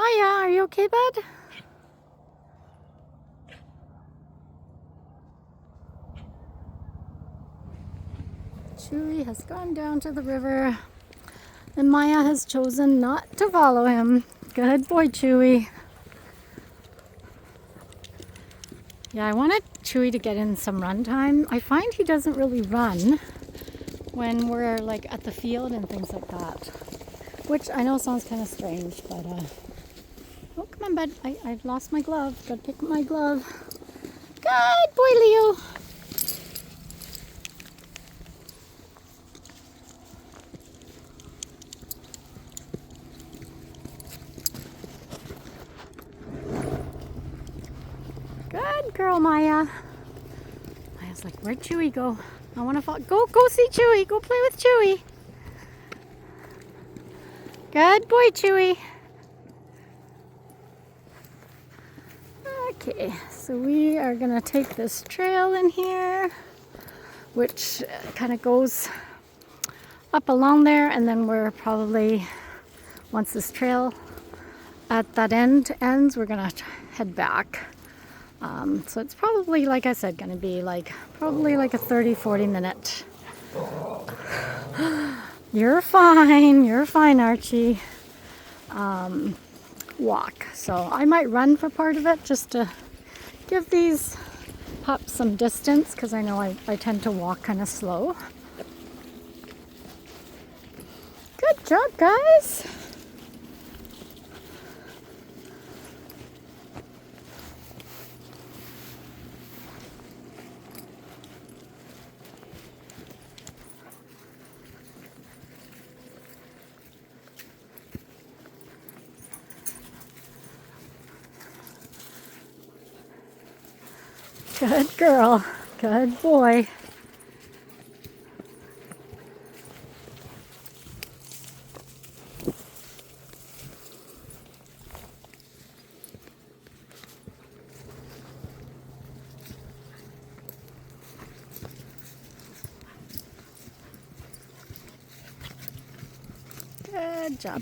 Maya, are you okay, bud? Chewy has gone down to the river, and Maya has chosen not to follow him. Good boy, Chewy. Yeah, I wanted Chewy to get in some run time. I find he doesn't really run when we're like at the field and things like that. Which I know sounds kind of strange, but oh, come on, bud. I've lost my glove. Gotta pick up my glove. Good boy, Leo. Good girl, Maya. Maya's like, where'd Chewy go? I want to follow. Go see Chewy. Go play with Chewy. Good boy, Chewy. Okay, so we are gonna take this trail in here, which kind of goes up along there, and then we're probably, once this trail at that end ends, we're gonna head back. So it's probably, like I said, gonna be probably like a 30-40 minute. You're fine, Archie. Walk. So I might run for part of it just to give these pups some distance, because I know I tend to walk kind of slow. Good job, guys. Good girl. Good boy. Good job.